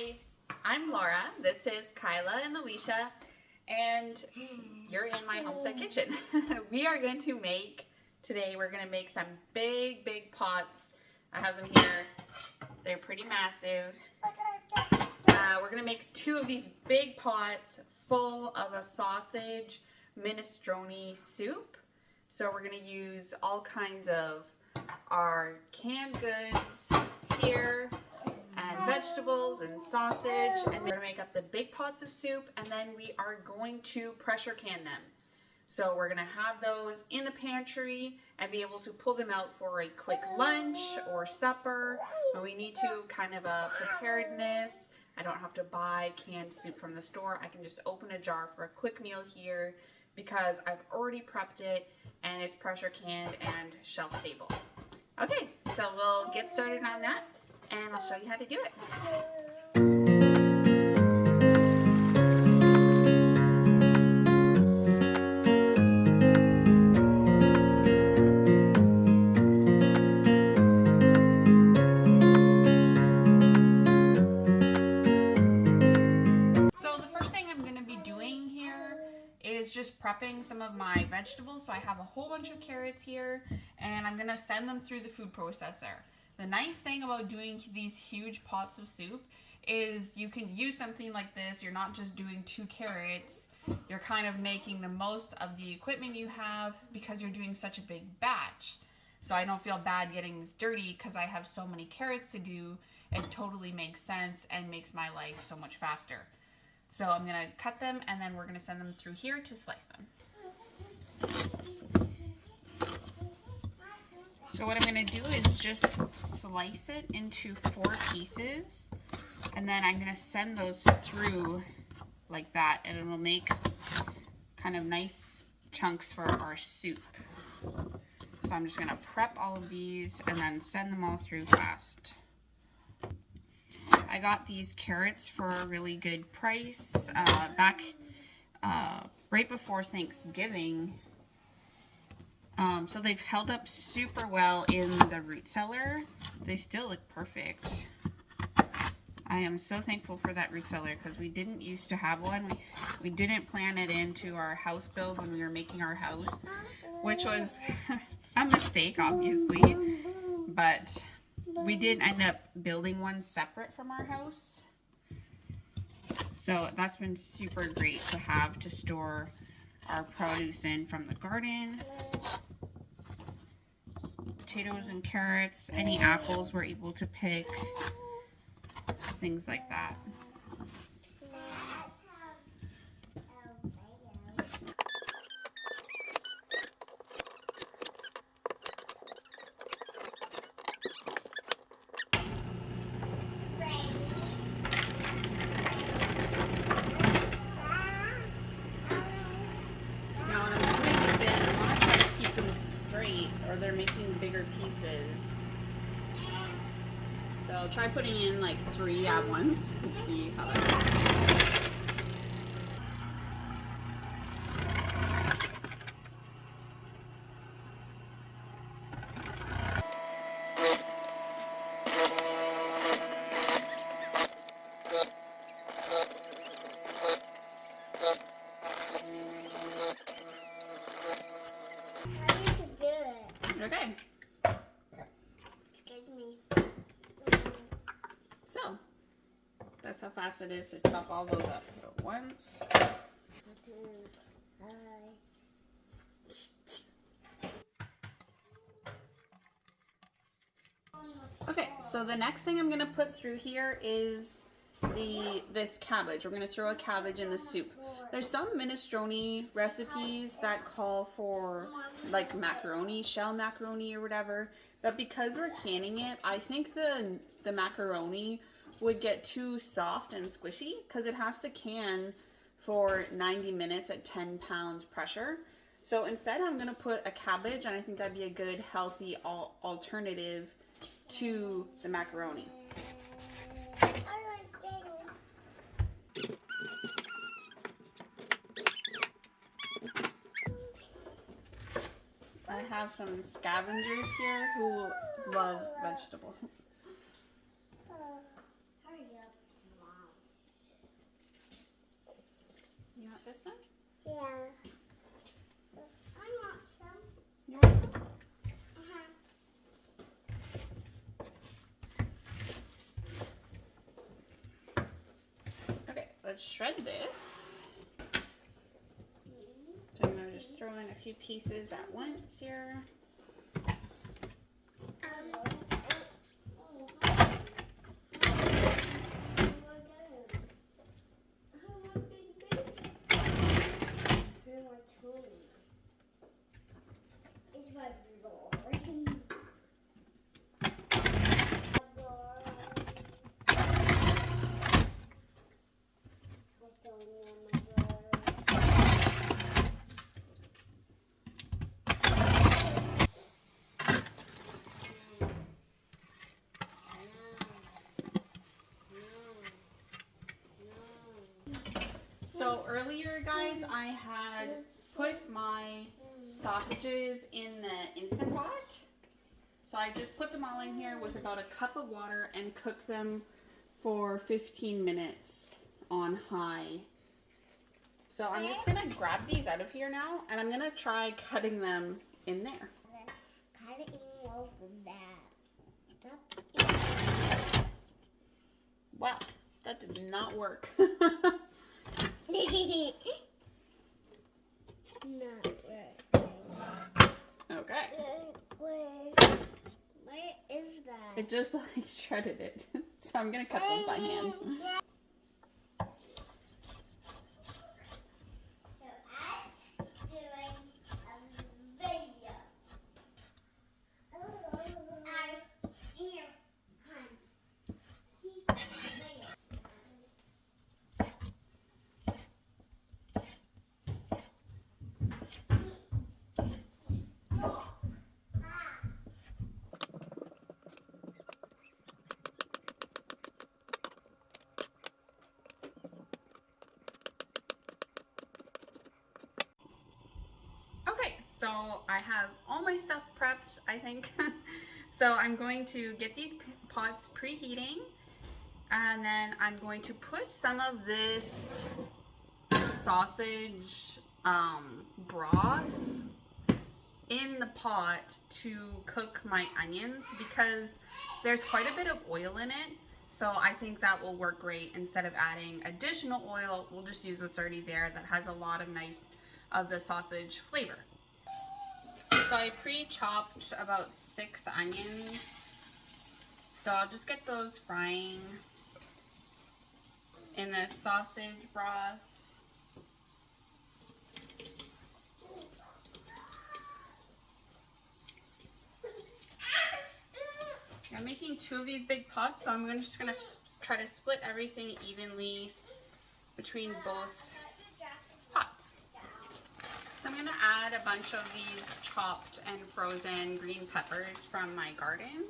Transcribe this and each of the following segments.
Hi, I'm Laura. This is Kyla and Alicia, and you're in my homestead kitchen. We're going to make some big pots. I have them here. They're pretty massive. We're going to make 2 of these big pots full of a sausage minestrone soup. So we're going to use all kinds of our canned goods here, and vegetables and sausage, and we're going to make up the big pots of soup, and then we are going to pressure can them. So we're going to have those in the pantry and be able to pull them out for a quick lunch or supper when we need to, kind of a preparedness. I don't have to buy canned soup from the store. I can just open a jar for a quick meal here because I've already prepped it and it's pressure canned and shelf stable. Okay, so we'll get started on that and I'll show you how to do it. So the first thing I'm going to be doing here is just prepping some of my vegetables. So I have a whole bunch of carrots here and I'm going to send them through the food processor. The nice thing about doing these huge pots of soup is you can use something like this. You're not just doing 2 carrots. You're kind of making the most of the equipment you have because you're doing such a big batch. So I don't feel bad getting this dirty because I have so many carrots to do. It totally makes sense and makes my life so much faster. So I'm going to cut them and then we're going to send them through here to slice them. So what I'm going to do is just slice it into 4 pieces, and then I'm going to send those through like that, and it'll make kind of nice chunks for our soup. So I'm just going to prep all of these and then send them all through fast. I got these carrots for a really good price back right before Thanksgiving. So they've held up super well in the root cellar. They still look perfect. I am so thankful for that root cellar because we didn't used to have one. We didn't plan it into our house build when we were making our house, which was a mistake, obviously. But we did end up building one separate from our house. So that's been super great to have to store our produce in from the garden. Potatoes and carrots, any apples we're able to pick, things like that. Now when I'm putting these in, I want to try to keep them straight or they're making bigger pieces. So try putting in like 3 at once and see how that goes. Okay. Excuse me. So, that's how fast it is to chop all those up at once. Okay, so the next thing I'm going to put through here is this cabbage. We're going to throw a cabbage in the soup. There's some minestrone recipes that call for like macaroni, shell macaroni or whatever, but because we're canning it, I think the macaroni would get too soft and squishy because it has to can for 90 minutes at 10 pounds pressure. So instead I'm going to put a cabbage, and I think that'd be a good healthy alternative to the macaroni. I have some scavengers here who love vegetables. this one? Yeah. I want some. You want some? Okay, let's shred this. So I'm going to just throw in a few pieces at once here. So earlier, guys, I had put my sausages in the Instant Pot. So I just put them all in here with about a cup of water and cooked them for 15 minutes on high. So I'm just gonna grab these out of here now, and I'm gonna try cutting them in there. Cutting over that. Wow, that did not work. Not working. Okay. Where is that? It just like shredded it. So I'm gonna cut those by hand. Okay, so I have all my stuff prepped, I think. So I'm going to get these pots preheating, and then I'm going to put some of this sausage broth in the pot to cook my onions, because there's quite a bit of oil in it. So I think that will work great. Instead of adding additional oil, we'll just use what's already there that has a lot of nice of the sausage flavor. So I pre-chopped about 6 onions. So I'll just get those frying in the sausage broth. I'm making 2 of these big pots, so I'm just gonna try to split everything evenly between both pots. So I'm gonna add a bunch of these chopped and frozen green peppers from my garden.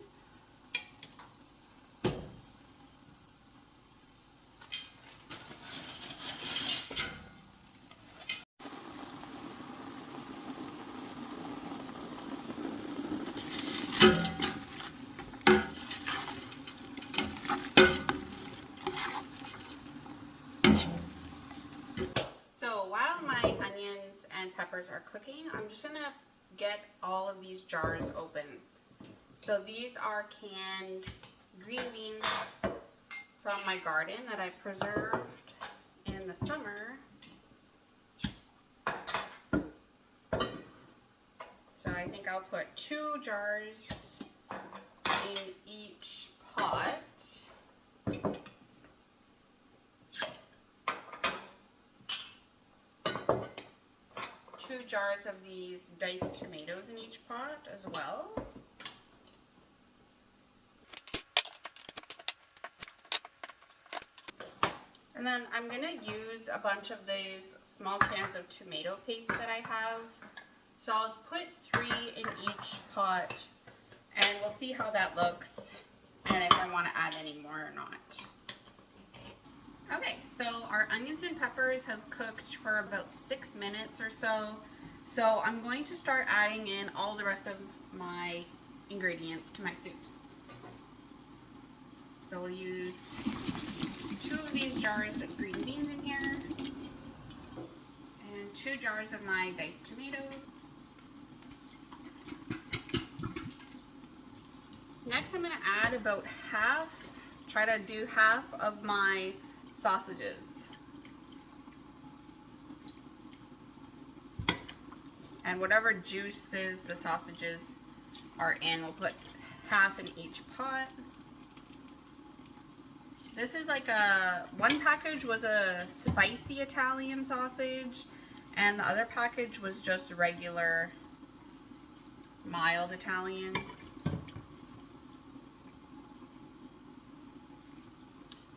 So while my onions and peppers are cooking, I'm just gonna get all of these jars open. So these are canned green beans from my garden that I preserved in the summer. So I think I'll put 2 jars in each pot. 2 jars of these diced tomatoes in each pot as well. And then I'm going to use a bunch of these small cans of tomato paste that I have. So I'll put 3 in each pot, and we'll see how that looks and if I want to add any more or not. Okay, so our onions and peppers have cooked for about 6 minutes or so. So I'm going to start adding in all the rest of my ingredients to my soups. So we'll use 2 of these jars of green beans in here. jars of my diced tomatoes. Next, I'm going to add about try to do half of my sausages. And whatever juices the sausages are in, we'll put half in each pot. This is like one package was a spicy Italian sausage, and the other package was just regular mild Italian.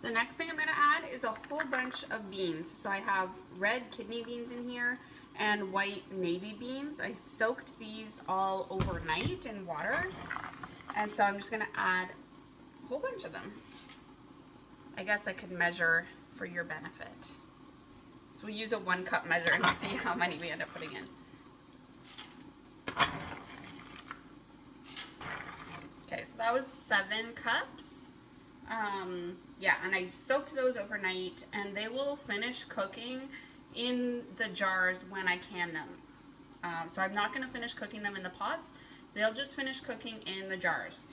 The next thing I'm going to add is a whole bunch of beans. So I have red kidney beans in here and white navy beans. I soaked these all overnight in water, and so I'm just going to add a whole bunch of them. I guess I could measure for your benefit. So we use a 1 cup measure and see how many we end up putting in. Okay, so that was 7 cups. Yeah, and I soaked those overnight, and they will finish cooking in the jars when I can them. So I'm not going to finish cooking them in the pots. They'll just finish cooking in the jars.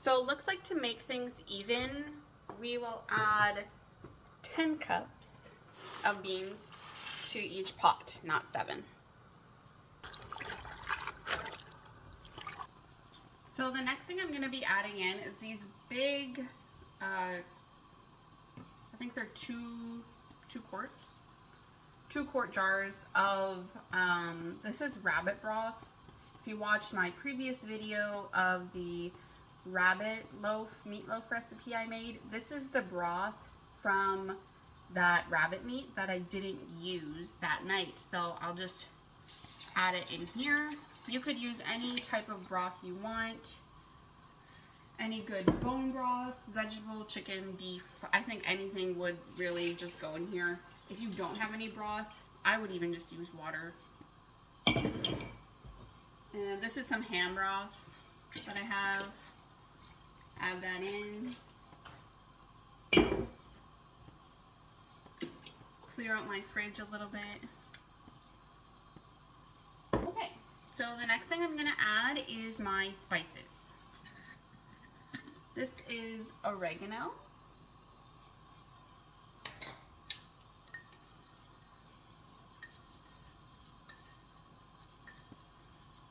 So it looks like to make things even, we will add 10 cups of beans to each pot, not 7. So the next thing I'm going to be adding in is these big, I think they're two quarts, 2 quart jars of, this is rabbit broth. If you watched my previous video of the rabbit meatloaf recipe I made, this is the broth from that rabbit meat that I didn't use that night, so I'll just add it in here. You could use any type of broth you want, any good bone broth, vegetable, chicken, beef. I think anything would really just go in here. If you don't have any broth, I would even just use water. And this is some ham broth that I have. Add that in. Clear out my fridge a little bit. Okay, so the next thing I'm going to add is my spices. This is oregano.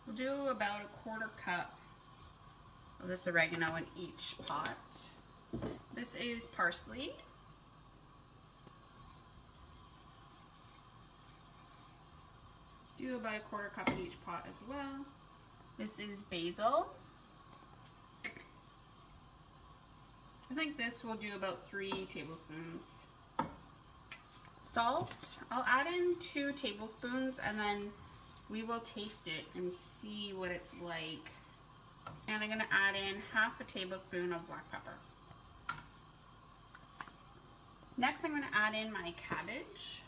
We'll do about a 1/4 cup of this oregano in each pot. This is parsley. Do about a 1/4 cup in each pot as well. This is basil. I think this will do about 3 tablespoons. Salt, I'll add in 2 tablespoons, and then we will taste it and see what it's like. And I'm going to add in 1/2 tablespoon of black pepper. Next, I'm going to add in my cabbage.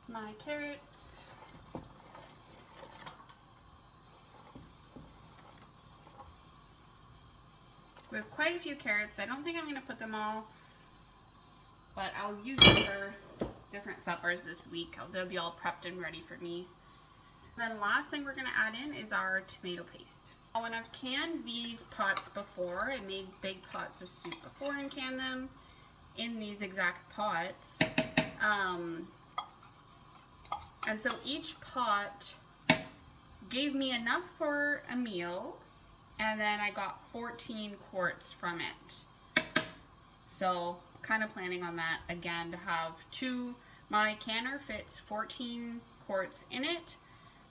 My carrots. We have quite a few carrots. I don't think I'm going to put them all, but I'll use them for different suppers this week. They'll be all prepped and ready for me. And then last thing we're going to add in is our tomato paste. When I've canned these pots before, I made big pots of soup before and canned them in these exact pots. And so each pot gave me enough for a meal, and then I got 14 quarts from it. So kind of planning on that again, to have my canner fits 14 quarts in it.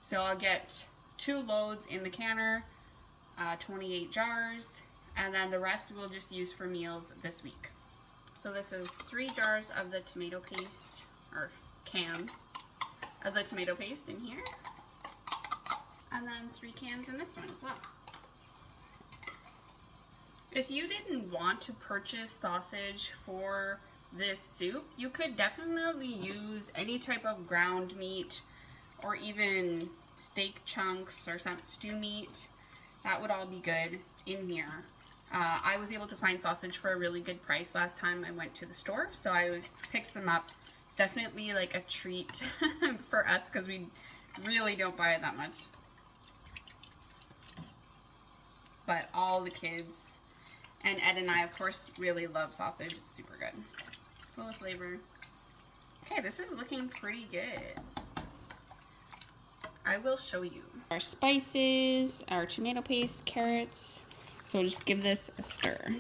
So I'll get 2 loads in the canner, 28 jars, and then the rest we'll just use for meals this week. So this is 3 jars of the tomato paste, or cans of the tomato paste in here. And then 3 cans in this one as well. If you didn't want to purchase sausage for this soup, you could definitely use any type of ground meat or even steak chunks or some stew meat. That would all be good in here. I was able to find sausage for a really good price last time I went to the store, so I picked them up. It's definitely like a treat for us because we really don't buy it that much. But all the kids and Ed and I, of course, really love sausage. It's super good. Full of flavor. Okay, this is looking pretty good. I will show you. Our spices, our tomato paste, carrots. So we'll just give this a stir.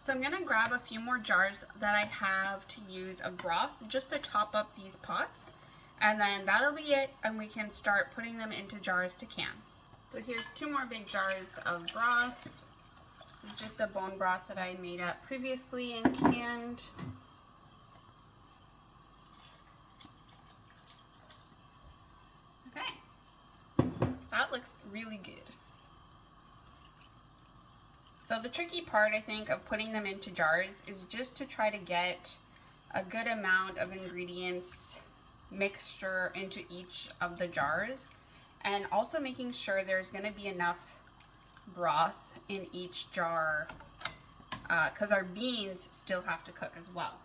So I'm gonna grab a few more jars that I have to use of broth just to top up these pots. And then that'll be it, and we can start putting them into jars to can. So here's 2 more big jars of broth. This is just a bone broth that I made up previously and canned. Okay, that looks really good. So the tricky part, I think, of putting them into jars is just to try to get a good amount of ingredients mixture into each of the jars, and also making sure there's going to be enough broth in each jar because our beans still have to cook as well.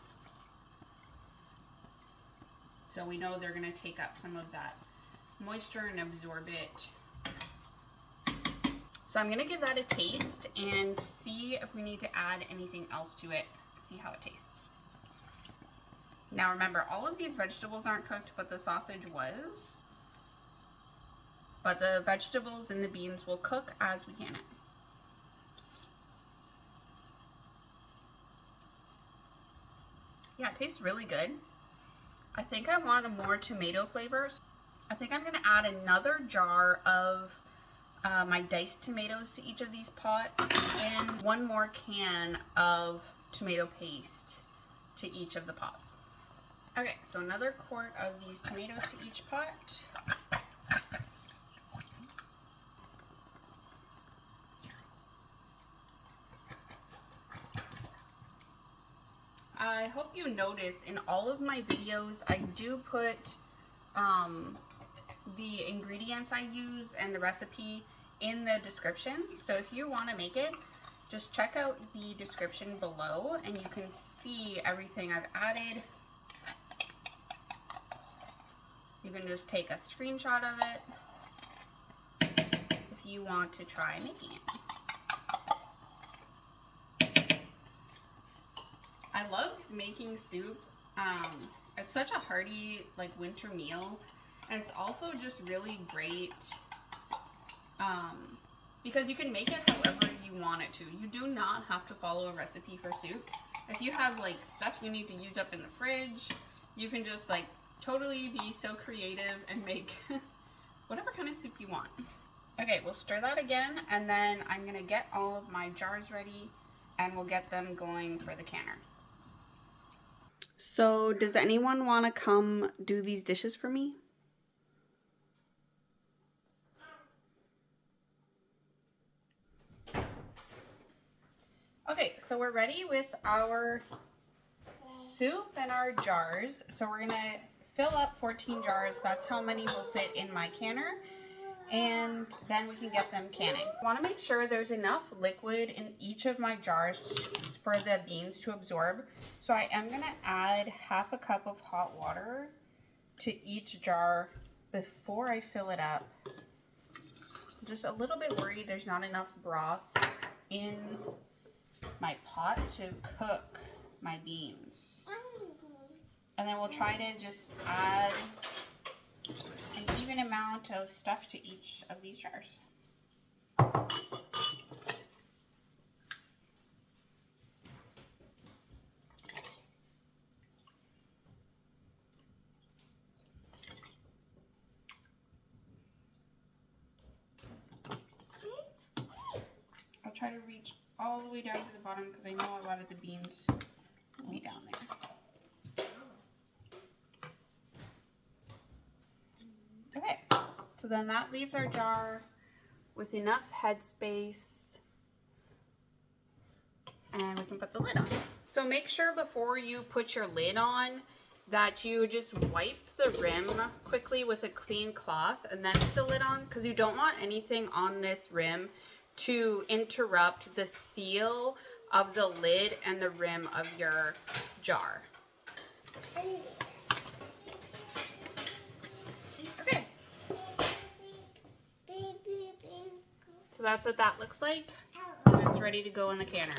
So we know they're going to take up some of that moisture and absorb it. So I'm going to give that a taste and see if we need to add anything else to it, see how it tastes. Now remember, all of these vegetables aren't cooked, but the sausage was. But the vegetables and the beans will cook as we can it. Yeah, it tastes really good. I think I want a more tomato flavors. I think I'm going to add another jar of my diced tomatoes to each of these pots and 1 more can of tomato paste to each of the pots. Okay, so another quart of these tomatoes to each pot. I hope you notice in all of my videos I do put the ingredients I use and the recipe in the description. So if you want to make it, just check out the description below and you can see everything I've added. You can just take a screenshot of it if you want to try making it. I love making soup. It's such a hearty like winter meal, and it's also just really great because you can make it however you want it to. You do not have to follow a recipe for soup. If you have like stuff you need to use up in the fridge, you can just like totally be so creative and make whatever kind of soup you want. Okay, we'll stir that again, and then I'm gonna get all of my jars ready and we'll get them going for the canner. So does anyone want to come do these dishes for me? Okay, so we're ready with our soup and our jars. So we're gonna fill up 14 jars. That's how many will fit in my canner. And then we can get them canning. I want to make sure there's enough liquid in each of my jars for the beans to absorb. So I am going to add half a cup of hot water to each jar before I fill it up. I'm just a little bit worried there's not enough broth in my pot to cook my beans. And then we'll try to just add an even amount of stuff to each of these jars. try to reach all the way down to the bottom because I know a lot of the beans will be down there. Okay, so then that leaves our jar with enough headspace, and we can put the lid on. So make sure before you put your lid on that you just wipe the rim quickly with a clean cloth and then put the lid on, because you don't want anything on this rim to interrupt the seal of the lid and the rim of your jar. Okay. So that's what that looks like. It's ready to go in the canner.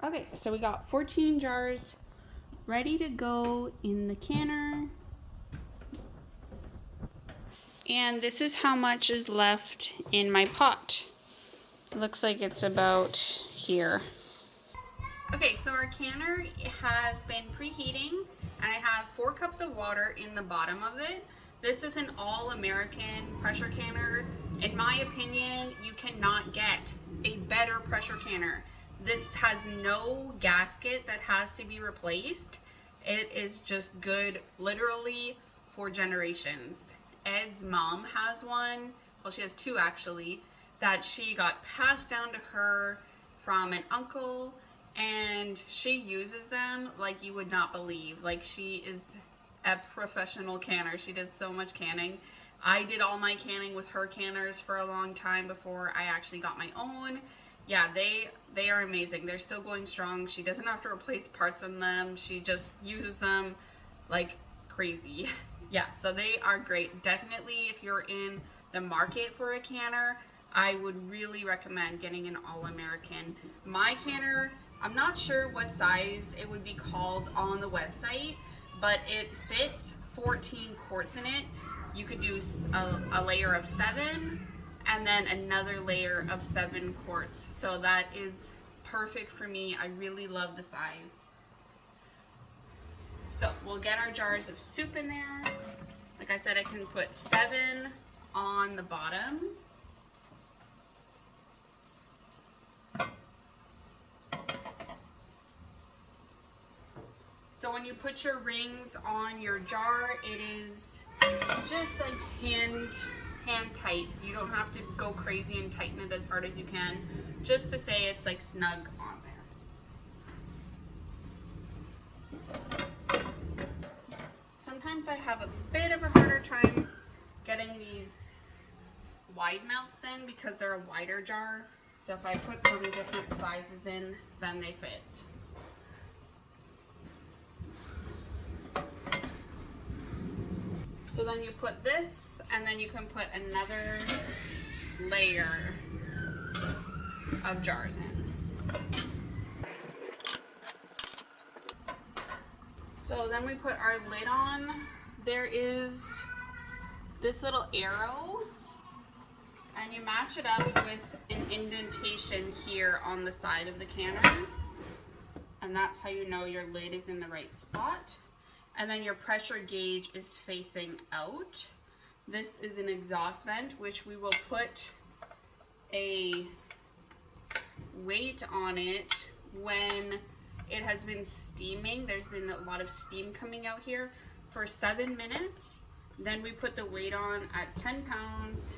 Okay, so we got 14 jars ready to go in the canner. And this is how much is left in my pot. It looks like it's about here. Okay, so our canner has been preheating, and I have 4 cups of water in the bottom of it. This is an all-American pressure canner. In my opinion, you cannot get a better pressure canner. This has no gasket that has to be replaced. It is just good literally for generations. Ed's mom has one, well, she has 2 actually, that she got passed down to her from an uncle, and she uses them like you would not believe. Like, she is a professional canner. She does so much canning. I did all my canning with her canners for a long time before I actually got my own. Yeah, they are amazing. They're still going strong. She doesn't have to replace parts on them. She just uses them like crazy. Yeah, so they are great. Definitely, if you're in the market for a canner, I would really recommend getting an all-American. My canner, I'm not sure what size it would be called on the website, but it fits 14 quarts in it. You could do a layer of 7 and then another layer of 7 quarts. So that is perfect for me. I really love the size. So we'll get our jars of soup in there. Like I said, I can put 7 on the bottom. So when you put your rings on your jar, it is just like hand tight. You don't have to go crazy and tighten it as hard as you can, just to say it's like snug on there. Sometimes I have a bit of a harder time getting these wide melts in because they're a wider jar. So if I put some different sizes in, then they fit. So then you put this, and then you can put another layer of jars in. So then we put our lid on. There is this little arrow, and you match it up with an indentation here on the side of the canner. And that's how you know your lid is in the right spot. And then your pressure gauge is facing out. This is an exhaust vent, which we will put a weight on it when it has been steaming. There's been a lot of steam coming out here for 7 minutes. Then we put the weight on at 10 pounds,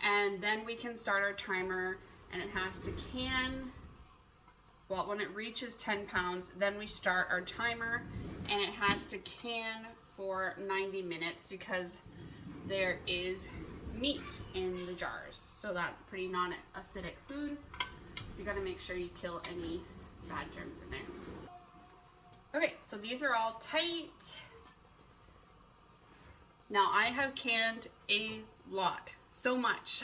and then we can start our timer, and it has to can. Well, when it reaches 10 pounds, then we start our timer, and it has to can for 90 minutes because there is meat in the jars. So that's pretty non-acidic food. So you gotta make sure you kill any bad germs in there. Okay, so these are all tight. Now I have canned a lot, so much,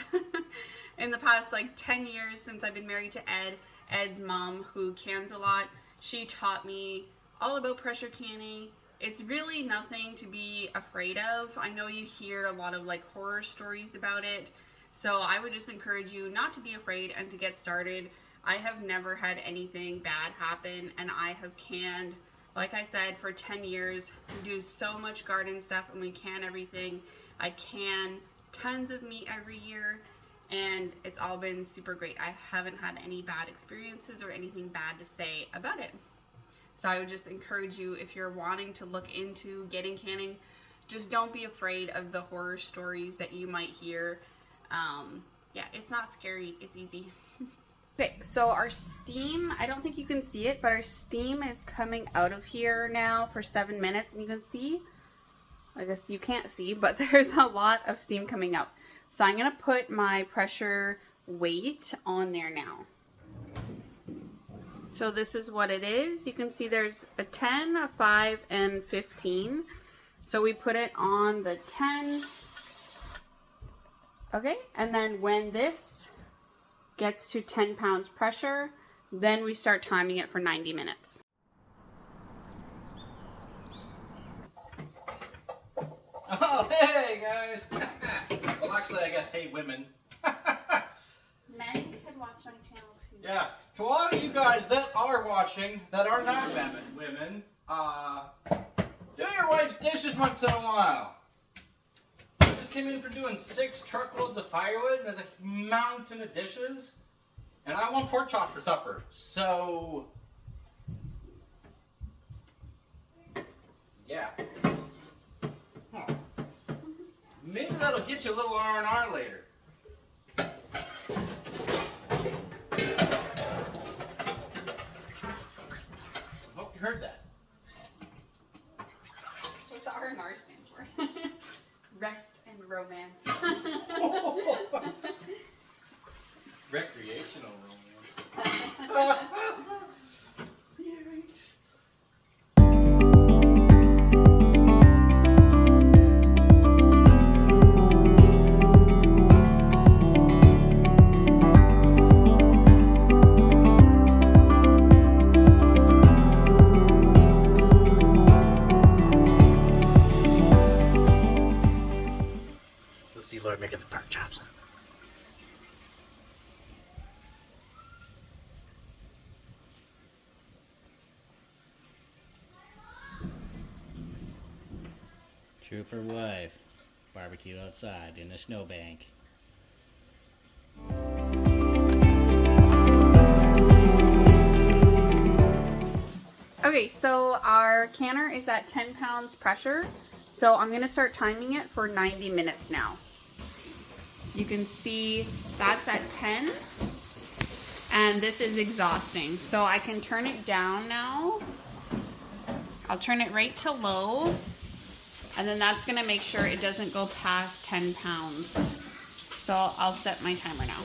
in the past like 10 years since I've been married to Ed. Ed's mom, who cans a lot, She taught me all about pressure canning. It's really nothing to be afraid of. I know you hear a lot of like horror stories about it. So I would just encourage you not to be afraid and to get started. I have never had anything bad happen, and I have canned, like I said, for 10 years. We do so much garden stuff and we can everything. I can tons of meat every year, and it's all been super great. I haven't had any bad experiences or anything bad to say about it. So I would just encourage you, if you're wanting to look into getting canning, just don't be afraid of the horror stories that you might hear. Yeah, it's not scary, it's easy. Okay, so our steam, I don't think you can see it, but our steam is coming out of here now for 7 minutes. And you can see, I guess you can't see, but there's a lot of steam coming out. So I'm going to put my pressure weight on there now. So this is what it is. You can see there's a 10, a 5, and 15. So we put it on the 10. Okay, and then when this gets to 10 pounds pressure, then we start timing it for 90 minutes. Oh, hey guys! Well, actually, I guess, hey women. Men could watch my channel too. Yeah, to all of you guys that are watching, that are not women, do your wife's dishes once in a while. I just came in for doing 6 truckloads of firewood, and there's a mountain of dishes, and I want pork chop for supper, so... yeah. Huh. Maybe that'll get you a little R&R later. Hope you heard that. What's the R&R stand for? Rest and romance. Recreational romance. Let's see Lord making the pork chops. Trooper wife, barbecue outside in a snowbank. Okay, so our canner is at 10 pounds pressure. So I'm going to start timing it for 90 minutes now. You can see that's at 10. And this is exhausting. So I can turn it down now. I'll turn it right to low. And then that's going to make sure it doesn't go past 10 pounds. So I'll set my timer now.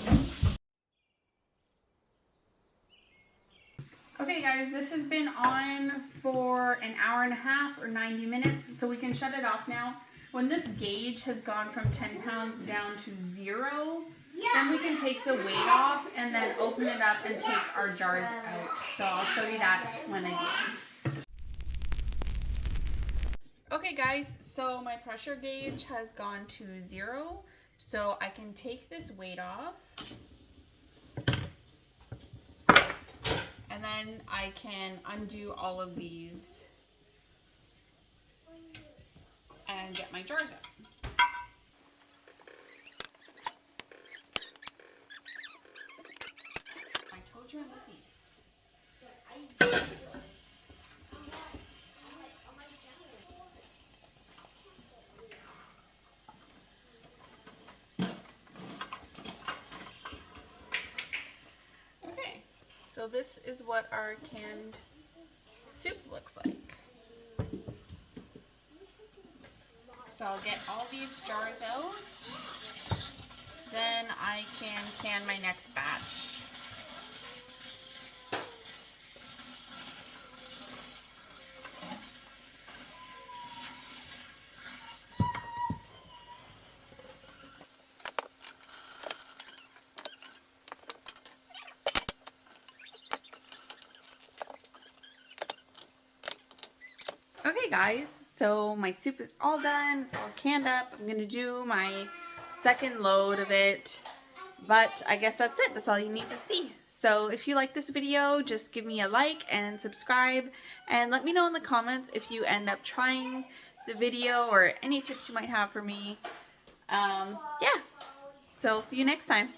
Okay guys, this has been on for an hour and a half or 90 minutes, so we can shut it off now. When this gauge has gone from 10 pounds down to 0, then we can take the weight off and then open it up and take our jars out. So I'll show you that when I do. Okay guys, so my pressure gauge has gone to 0, so I can take this weight off. And then I can undo all of these and get my jars out. I told you I'm busy. So this is what our canned soup looks like. So I'll get all these jars out, then I can can my next batch. Okay guys, so my soup is all done, it's all canned up. I'm gonna do my second load of it, but I guess that's it. That's all you need to see. So if you like this video, just give me a like and subscribe, and let me know in the comments if you end up trying the video or any tips you might have for me. Yeah, so see you next time.